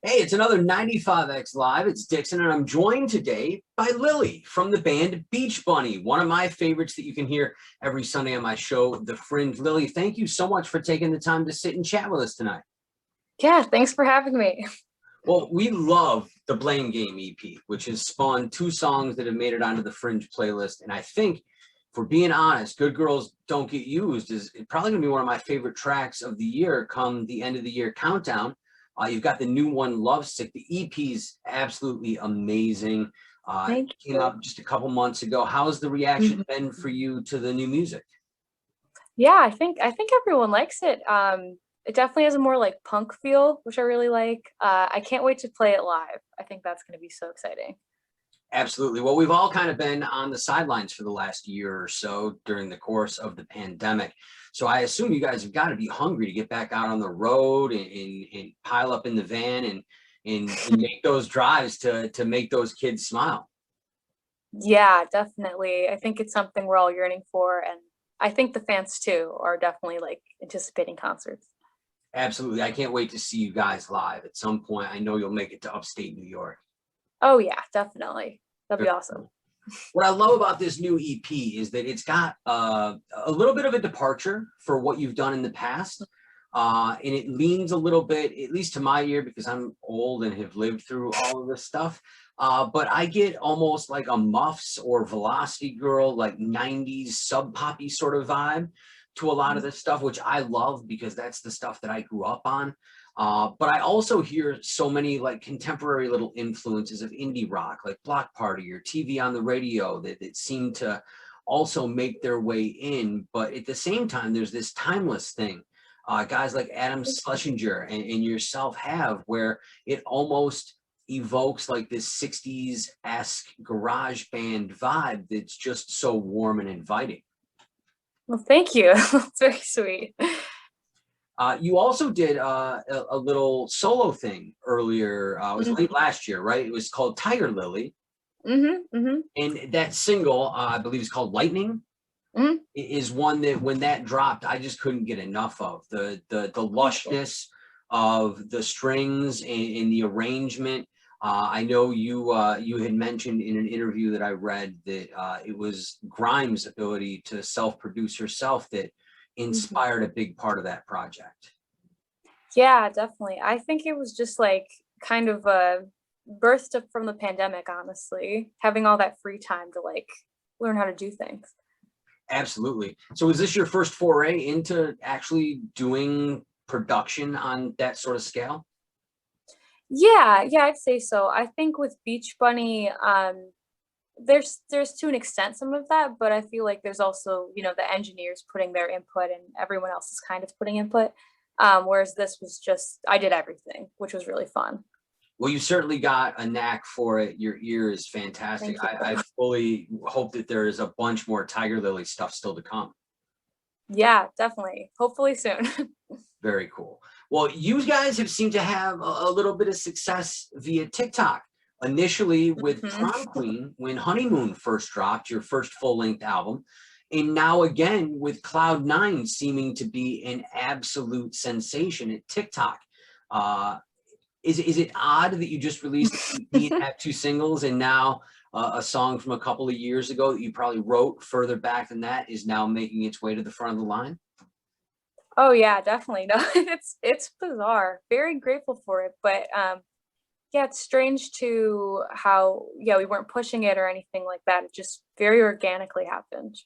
Hey, it's another 95X Live. It's Dixon, and I'm joined today by Lili from the band Beach Bunny, one of my favorites that you can hear every Sunday on my show, The Fringe. Lili, thank you so much for taking the time to sit and chat with us tonight. Yeah, thanks for having me. Well, we love the Blame Game EP, which has spawned two songs that have made it onto the Fringe playlist. And I think, for being honest, Good Girls Don't Get Used is probably going to be one of my favorite tracks of the year come the end of the year countdown. You've got the new one, Lovesick. The EP's absolutely amazing. It Thank came you. out just a couple months ago. How's the reaction Mhm. been for you to the new music? Yeah, I think everyone likes it. It definitely has a more like punk feel, which I really like. I can't wait to play it live. I think that's going to be so exciting. Absolutely. Well, we've all kind of been on the sidelines for the last year or so during the course of the pandemic. So I assume you guys have got to be hungry to get back out on the road and pile up in the van and make those drives to make those kids smile. Yeah, definitely. I think it's something we're all yearning for, and I think the fans too are definitely like anticipating concerts. Absolutely. I can't wait to see you guys live at some point. I know you'll make it to upstate New York. Oh yeah, definitely. That'd be awesome. What I love about this new EP is that it's got a little bit of a departure for what you've done in the past. And it leans a little bit, at least to my ear, because I'm old and have lived through all of this stuff. But I get almost like a Muffs or Velocity Girl, like 90s sub poppy sort of vibe to a lot of this stuff, which I love because that's the stuff that I grew up on. But I also hear so many like contemporary little influences of indie rock, like Block Party or TV on the radio, that seem to also make their way in. But at the same time, there's this timeless thing. Guys like Adam Schlesinger and yourself have, where it almost evokes like this 60s-esque garage band vibe that's just so warm and inviting. Well, thank you. It's very sweet. You also did a little solo thing earlier. It was late hmm last year, right? It was called Tiger Lily. hmm And that single, I believe, is called Lightning, hmm is one that when that dropped, I just couldn't get enough of. The Thank you. lushness of the strings and the arrangement. I know you had mentioned in an interview that I read that it was Grimes' ability to self-produce herself that Mhm. inspired a big part of that project. Yeah, definitely. I think it was just like kind of a burst up from the pandemic, honestly, having all that free time to like learn how to do things. Absolutely. So is this your first foray into actually doing production on that sort of scale? Yeah, yeah, I'd say so. I think with Beach Bunny, there's to an extent some of that, but I feel like there's also, the engineers putting their input and everyone else is kind of putting input. Whereas this was just I did everything, which was really fun. Well, you certainly got a knack for it. Your ear is fantastic. Thank you. I fully hope that there is a bunch more Tiger Lily stuff still to come. Yeah, definitely. Hopefully soon. Very cool. Well, you guys have seemed to have a little bit of success via TikTok. Initially with Prom hmm Queen, when Honeymoon first dropped, your first full-length album, and now again with Cloud9 seeming to be an absolute sensation at TikTok. Uh, is it odd that you just released an EP and had two singles, and now a song from a couple of years ago that you probably wrote further back than that is now making its way to the front of the line? Oh yeah, definitely. No, it's bizarre. Very grateful for it, but yeah, it's strange to how yeah, we weren't pushing it or anything like that. It just very organically happened.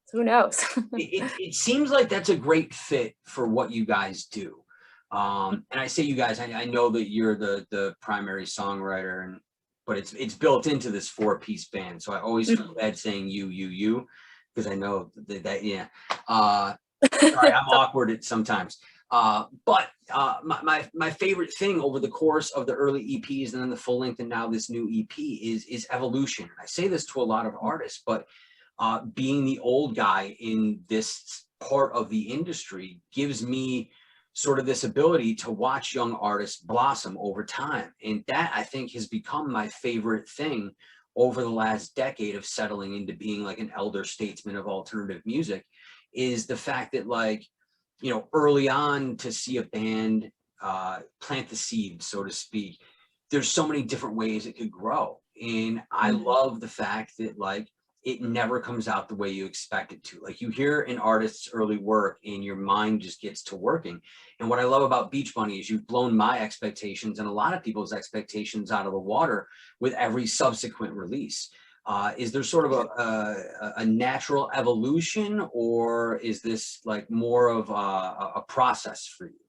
So who knows? It seems like that's a great fit for what you guys do. And I say you guys, I know that you're the primary songwriter, and but it's built into this four-piece band. So I always feel bad saying you, because I know that yeah. Sorry, I'm awkward at sometimes. But my favorite thing over the course of the early EPs and then the full length and now this new EP is evolution. I say this to a lot of artists, but being the old guy in this part of the industry gives me sort of this ability to watch young artists blossom over time. And that I think has become my favorite thing over the last decade of settling into being like an elder statesman of alternative music is the fact that like, early on to see a band plant the seed, so to speak, there's so many different ways it could grow. And I Mhm. love the fact that like it never comes out the way you expect it to. Like you hear an artist's early work and your mind just gets to working. And what I love about Beach Bunny is you've blown my expectations and a lot of people's expectations out of the water with every subsequent release. Is there sort of a natural evolution, or is this like more of a process for you?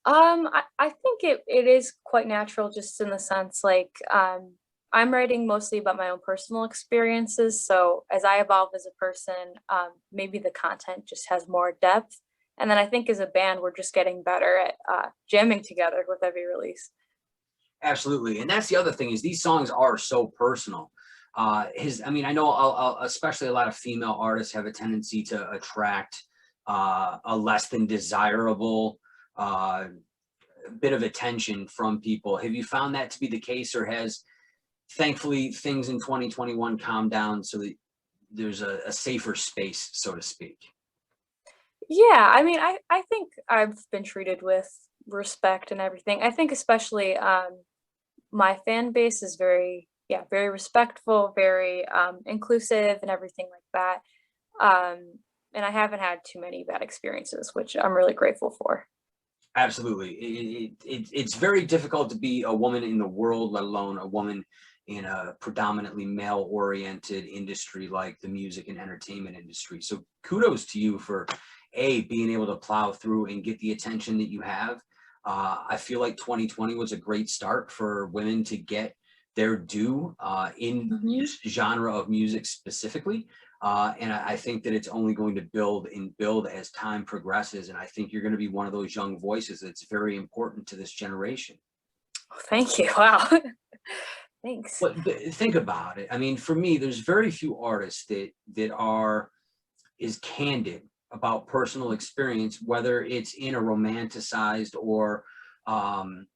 I think it is quite natural just in the sense like I'm writing mostly about my own personal experiences. So as I evolve as a person, maybe the content just has more depth. And then I think as a band, we're just getting better at jamming together with every release. Absolutely. And that's the other thing is these songs are so personal. I mean, I know especially a lot of female artists have a tendency to attract a less than desirable uh, bit of attention from people. Have you found that to be the case, or has thankfully things in 2021 calmed down so that there's a safer space, so to speak? Yeah, I mean, I think I've been treated with respect and everything. I think especially my fan base is very, yeah, very respectful, very inclusive and everything like that. And I haven't had too many bad experiences, which I'm really grateful for. Absolutely. It's very difficult to be a woman in the world, let alone a woman in a predominantly male oriented industry like the music and entertainment industry. So kudos to you for being able to plow through and get the attention that you have. I feel like 2020 was a great start for women to get their due in Hmm. this genre of music specifically. And I think that it's only going to build and build as time progresses. And I think you're going to be one of those young voices that's very important to this generation. Oh, thank you. Wow. Thanks. But think about it. I mean, for me, there's very few artists that are is candid about personal experience, whether it's in a romanticized or um,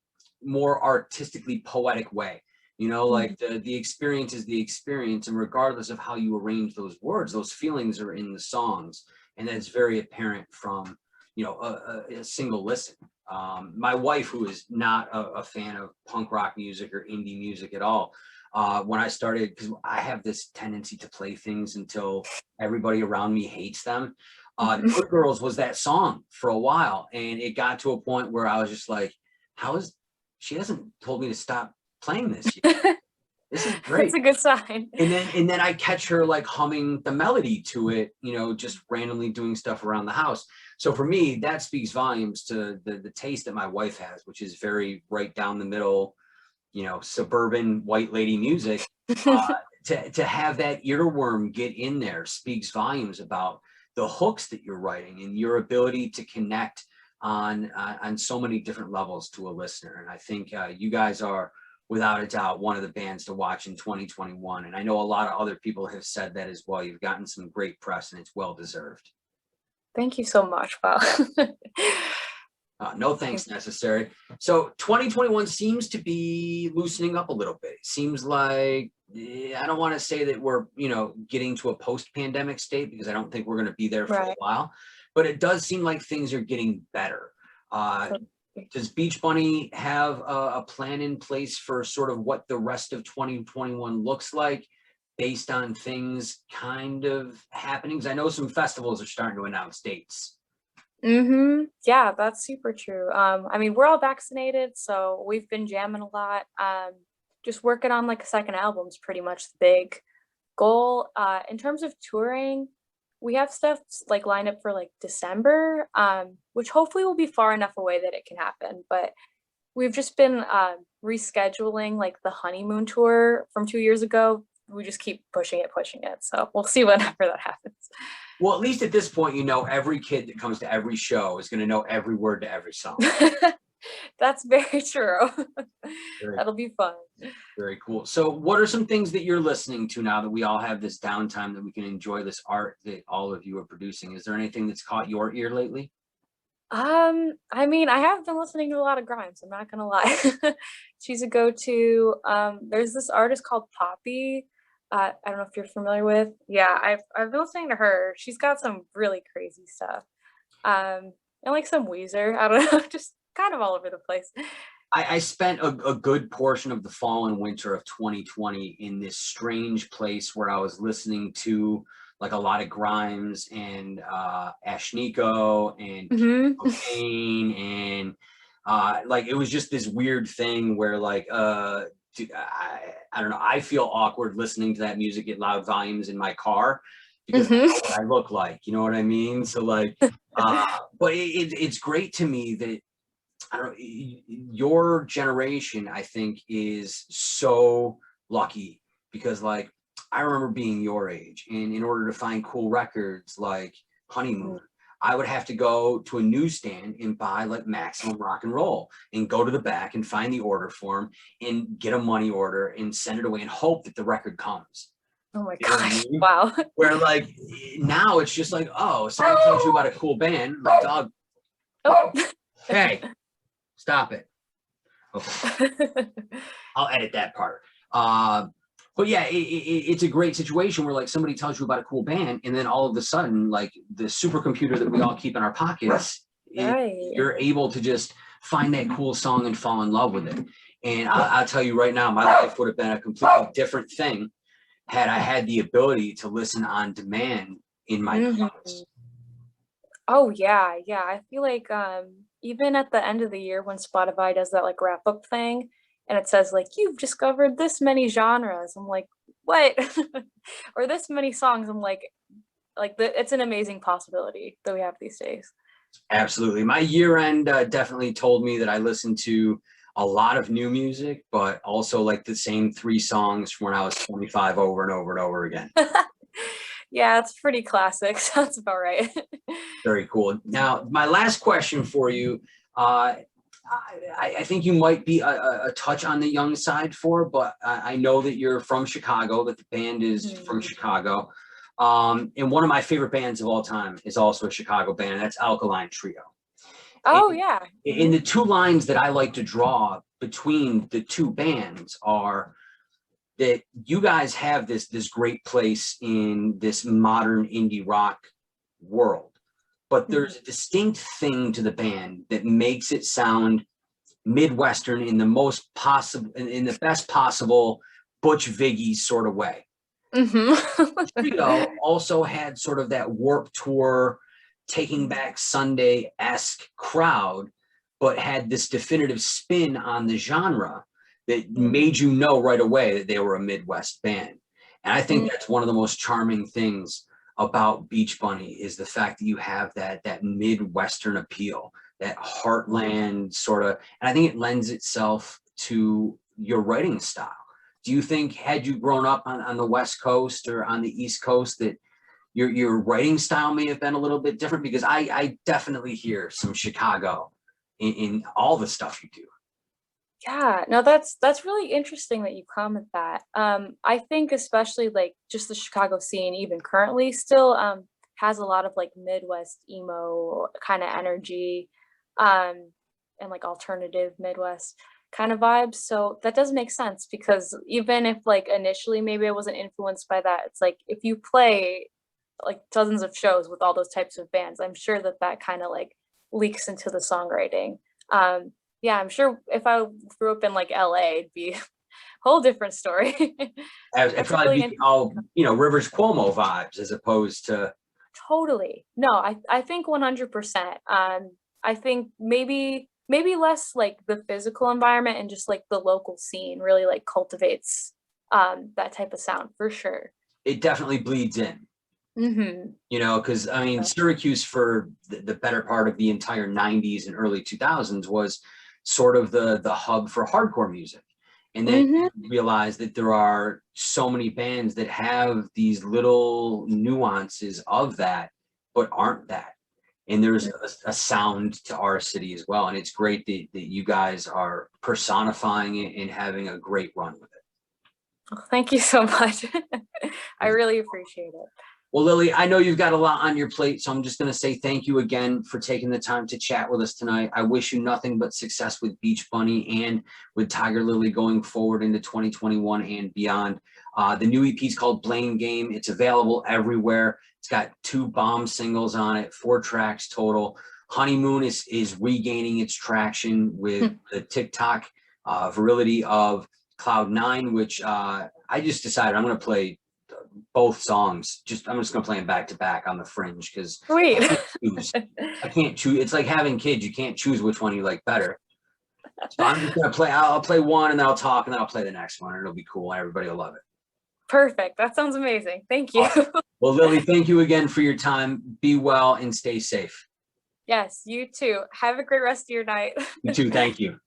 more artistically poetic way. You know, Mhm. like the experience is the experience, and regardless of how you arrange those words, those feelings are in the songs, and that's very apparent from a single listen. My wife, who is not a fan of punk rock music or indie music at all, when I started, because I have this tendency to play things until everybody around me hates them. Mhm. Good Girls was that song for a while, and it got to a point where I was just like, how is she hasn't told me to stop playing this yet. This is That's great. a good sign. And then I catch her like humming the melody to it, just randomly doing stuff around the house. So for me, that speaks volumes to the taste that my wife has, which is very right down the middle, suburban white lady music. To have that earworm get in there speaks volumes about the hooks that you're writing and your ability to connect on so many different levels to a listener. And I think you guys are without a doubt one of the bands to watch in 2021. And I know a lot of other people have said that as well. You've gotten some great press and it's well deserved. Thank you so much. Wow. No Thank thanks necessary. So 2021 seems to be loosening up a little bit. It seems like I don't want to say that we're getting to a post-pandemic state because I don't think we're going to be there for a Right. while, but it does seem like things are getting better. Uh, does Beach Bunny have a plan in place for sort of what the rest of 2021 looks like based on things kind of happening? Because I know some festivals are starting to announce dates. Yeah, that's super true. I mean, we're all vaccinated, so we've been jamming a lot. Just working on like a second album's pretty much the big goal. In terms of touring, we have stuff like lined up for like December, which hopefully will be far enough away that it can happen. But we've just been rescheduling like the Honeymoon tour from 2 years ago. We just keep pushing it. So we'll see whenever that happens. Well, at least at this point, every kid that comes to every show is going to know every word to every song. That's very true. Very, That'll be fun. very cool. So, what are some things that you're listening to now that we all have this downtime that we can enjoy this art that all of you are producing? Is there anything that's caught your ear lately? I mean, I have been listening to a lot of Grimes, I'm not gonna lie. She's a go-to. There's this artist called Poppy. I don't know if you're familiar with. Yeah, I've been listening to her. She's got some really crazy stuff. And like some Weezer. I don't know, just kind of all over the place. I spent a good portion of the fall and winter of 2020 in this strange place where I was listening to like a lot of Grimes and Ashnikko and Hmm. Cocaine and like it was just this weird thing where like I don't know, I feel awkward listening to that music at loud volumes in my car because I know what I look like, you know what I mean? So like but it's great to me that I don't know, your generation, I think, is so lucky because, like, I remember being your age, and in order to find cool records like Honeymoon, I would have to go to a newsstand and buy like Maximum Rock and Roll and go to the back and find the order form and get a money order and send it away and hope that the record comes. Oh my You know what I gosh. mean? Wow. Where like now it's just like, oh, someone tells you about a cool band, my dog, Oh. hey, stop it. Okay, I'll edit that part. But yeah, it's a great situation where like somebody tells you about a cool band, and then all of a sudden, like the supercomputer that we all keep in our pockets, Right. you're able to just find that cool song and fall in love with it. And I'll tell you right now, my life would have been a completely different thing had I had the ability to listen on demand in my cars. Oh yeah, yeah. I feel like even at the end of the year when Spotify does that like wrap up thing and it says like you've discovered this many genres. I'm like, what? Or this many songs. I'm like it's an amazing possibility that we have these days. Absolutely. My year end definitely told me that I listened to a lot of new music, but also like the same three songs from when I was 25 over and over and over again. Yeah, it's pretty classic. Sounds about right. Very cool. Now, my last question for you, I think you might be a touch on the young side for, but I know that you're from Chicago, that the band is from Chicago. And one of my favorite bands of all time is also a Chicago band, and that's Alkaline Trio. Oh And, yeah. and the two lines that I like to draw between the two bands are that you guys have this great place in this modern indie rock world, but there's a distinct thing to the band that makes it sound Midwestern in the most possible, in the best possible Butch Viggy sort of way. Trio also had sort of that Warped Tour, Taking Back Sunday-esque crowd, but had this definitive spin on the genre that made you know right away that they were a Midwest band. And I think that's one of the most charming things about Beach Bunny is the fact that you have that Midwestern appeal, that heartland sort of, and I think it lends itself to your writing style. Do you think had you grown up on the West Coast or on the East Coast that your writing style may have been a little bit different? Because I definitely hear some Chicago in all the stuff you do. Yeah, no, that's really interesting that you comment that. I think especially like just the Chicago scene, even currently, still has a lot of like Midwest emo kind of energy, and like alternative Midwest kind of vibes. So that does make sense because even if like initially maybe I wasn't influenced by that, it's like if you play like dozens of shows with all those types of bands, I'm sure that that kind of like leaks into the songwriting. Yeah, I'm sure if I grew up in like LA, it'd be a whole different story. It'd That's probably really be all, Rivers Cuomo vibes as opposed to. totally. No, I think 100%. I think maybe less like the physical environment and just like the local scene really like cultivates that type of sound for sure. It definitely bleeds in. Because I mean, Syracuse for the better part of the entire 90s and early 2000s was sort of the hub for hardcore music. And then you realize that there are so many bands that have these little nuances of that, but aren't that. And there's a sound to our city as well. And it's great that you guys are personifying it and having a great run with it. Well, thank you so much. I really appreciate it. Well, Lili, I know you've got a lot on your plate, so I'm just going to say thank you again for taking the time to chat with us tonight. I wish you nothing but success with Beach Bunny and with Tiger Lily going forward into 2021 and beyond. The new EP is called Blame Game. It's available everywhere. It's got 2 bomb singles on it, 4 tracks total. Honeymoon is regaining its traction with the TikTok virility of Cloud9, which I just decided I'm going to play both songs. I'm just going to play them back to back on the Fringe because Sweet. I can't choose. It's like having kids. You can't choose which one you like better. So I'm just going to play. I'll play one and then I'll talk and then I'll play the next one and it'll be cool. Everybody will love it. Perfect. That sounds amazing. Thank you. Awesome. Well, Lili, thank you again for your time. Be well and stay safe. Yes, you too. Have a great rest of your night. You too. Thank you.